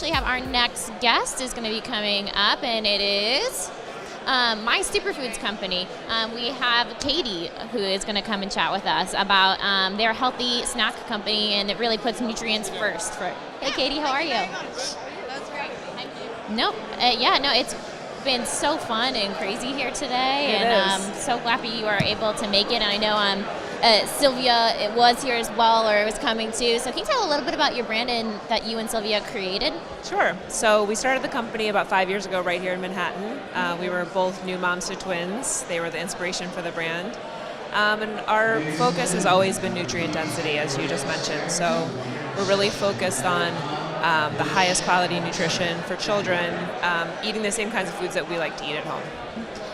actually have our next guest is going to be coming up, and it is MySuperFoods company. We have Katie, who is going to come and chat with us about their healthy snack company, and it really puts nutrients first. Hey, Katie, how are you? That's great. No, it's been so fun and crazy here today, It and is. so happy you are able to make it. And I know Sylvia was here as well, or was coming too. So can you tell a little bit about your brand and that you and Sylvia created? Sure. So we started the company about 5 years ago right here in Manhattan. We were both new moms to twins. They were the inspiration for the brand. And our focus has always been nutrient density, as you just mentioned. So we're really focused on the highest quality nutrition for children, eating the same kinds of foods that we like to eat at home.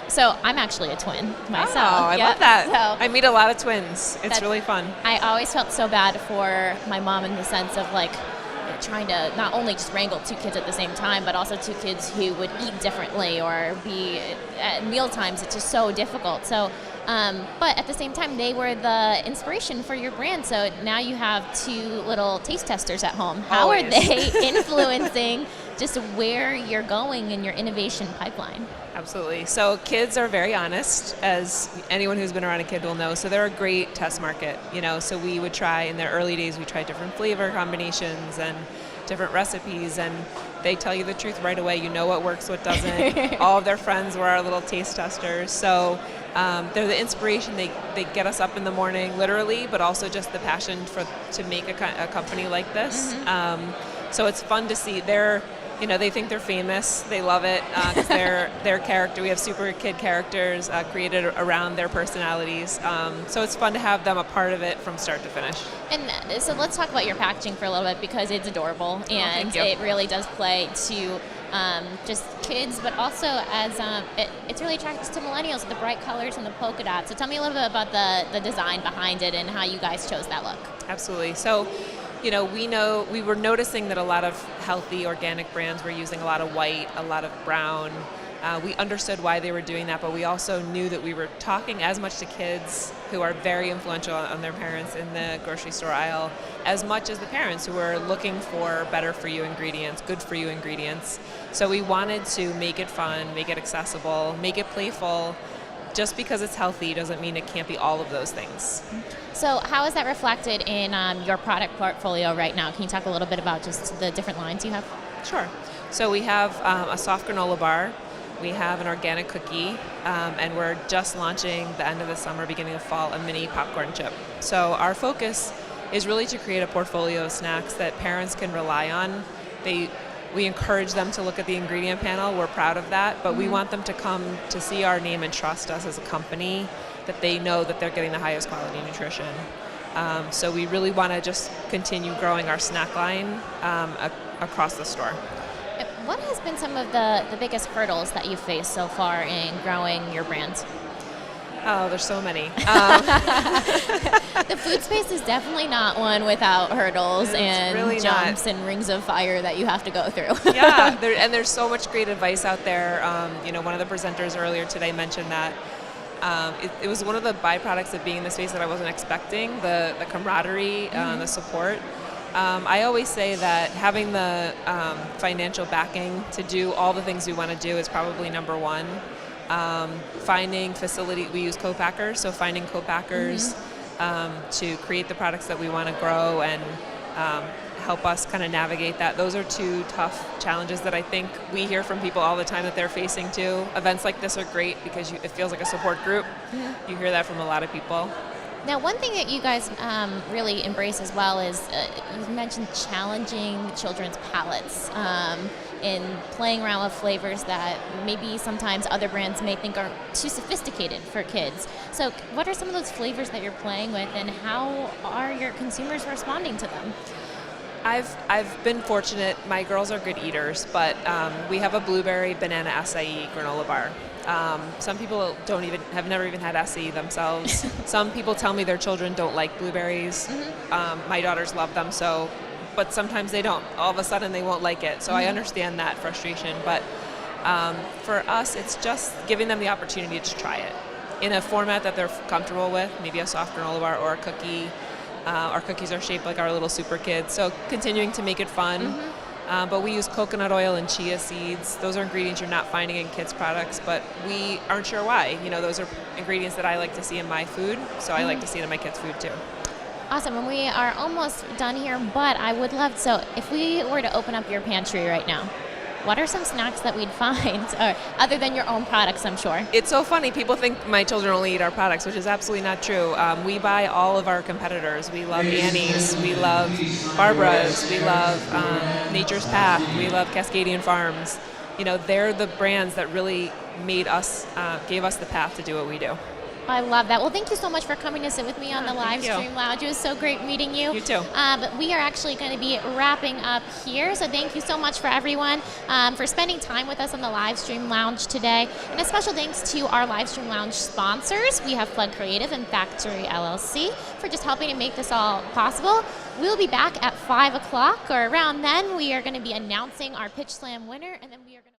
So I'm actually a twin myself. Oh, I Yep. love that. So I meet a lot of twins. It's really fun. I always felt so bad for my mom in the sense of like trying to not only just wrangle two kids at the same time, but also two kids who would eat differently or be at meal times. It's just so difficult. So, but at the same time, they were the inspiration for your brand. So now you have two little taste testers at home. How are they influencing just where you're going in your innovation pipeline? Absolutely. So kids are very honest, as anyone who's been around a kid will know. So they're a great test market, So we would try, in their early days, we tried different flavor combinations and different recipes, and they tell you the truth right away. You know what works, what doesn't. All of their friends were our little taste testers. So they're the inspiration. They get us up in the morning, literally, but also just the passion to make a company like this. Mm-hmm. So it's fun to see. They think they're famous. They love it because their character. We have super kid characters created around their personalities. So it's fun to have them a part of it from start to finish. And so let's talk about your packaging for a little bit, because it's adorable and thank you. it really does play to just kids, but also as it's really attractive to millennials with the bright colors and the polka dots. So tell me a little bit about the design behind it and how you guys chose that look. Absolutely. So, we were noticing that a lot of healthy organic brands were using a lot of white, a lot of brown. We understood why they were doing that, but we also knew that we were talking as much to kids who are very influential on their parents in the grocery store aisle, as much as the parents who are looking for better for you ingredients, good for you ingredients. So we wanted to make it fun, make it accessible, make it playful. Just because it's healthy doesn't mean it can't be all of those things. So how is that reflected in your product portfolio right now? Can you talk a little bit about just the different lines you have? Sure. So we have a soft granola bar. We have an organic cookie, and we're just launching the end of the summer, beginning of fall, a mini popcorn chip. So our focus is really to create a portfolio of snacks that parents can rely on. We encourage them to look at the ingredient panel. We're proud of that, but we want them to come to see our name and trust us as a company, that they know that they're getting the highest quality nutrition. So we really want to just continue growing our snack line across the store. What has been some of the biggest hurdles that you've faced so far in growing your brand? Oh, there's so many. The food space is definitely not one without hurdles and really jumps not. and rings of fire that you have to go through. Yeah, there's so much great advice out there. One of the presenters earlier today mentioned that it was one of the byproducts of being in the space that I wasn't expecting, the camaraderie, the support. I always say that having the financial backing to do all the things we want to do is probably number one. Finding facility, we use co-packers, so finding co-packers to create the products that we want to grow and help us kind of navigate that. Those are two tough challenges that I think we hear from people all the time that they're facing too. Events like this are great because it feels like a support group. You hear that from a lot of people. Now, one thing that you guys really embrace as well is you've mentioned challenging children's palates in playing around with flavors that maybe sometimes other brands may think are too sophisticated for kids. So what are some of those flavors that you're playing with, and how are your consumers responding to them? I've been fortunate. My girls are good eaters, but we have a blueberry banana acai granola bar. Some people have never even had acai themselves. Some people tell me their children don't like blueberries. My daughters love them, but sometimes they don't. All of a sudden they won't like it. So I understand that frustration. But for us, it's just giving them the opportunity to try it in a format that they're comfortable with, maybe a soft granola bar or a cookie. Our cookies are shaped like our little super kids. So continuing to make it fun. But we use coconut oil and chia seeds. Those are ingredients you're not finding in kids' products, but we aren't sure why. Those are ingredients that I like to see in my food, so I like to see it in my kids' food too. Awesome, and we are almost done here, but I would love, so if we were to open up your pantry right now, what are some snacks that we'd find, or other than your own products, I'm sure? It's so funny. People think my children only eat our products, which is absolutely not true. We buy all of our competitors. We love Annie's. We love Barbara's. We love Nature's Path. We love Cascadian Farms. They're the brands that really made us, gave us the path to do what we do. I love that. Well, thank you so much for coming to sit with me on the Livestream Lounge. It was so great meeting you. You too. But we are actually going to be wrapping up here. So thank you so much for everyone for spending time with us on the Livestream Lounge today. And a special thanks to our Livestream Lounge sponsors. We have Flood Creative and Factory LLC for just helping to make this all possible. We'll be back at 5 o'clock or around then. We are going to be announcing our Pitch Slam winner, and then we are going to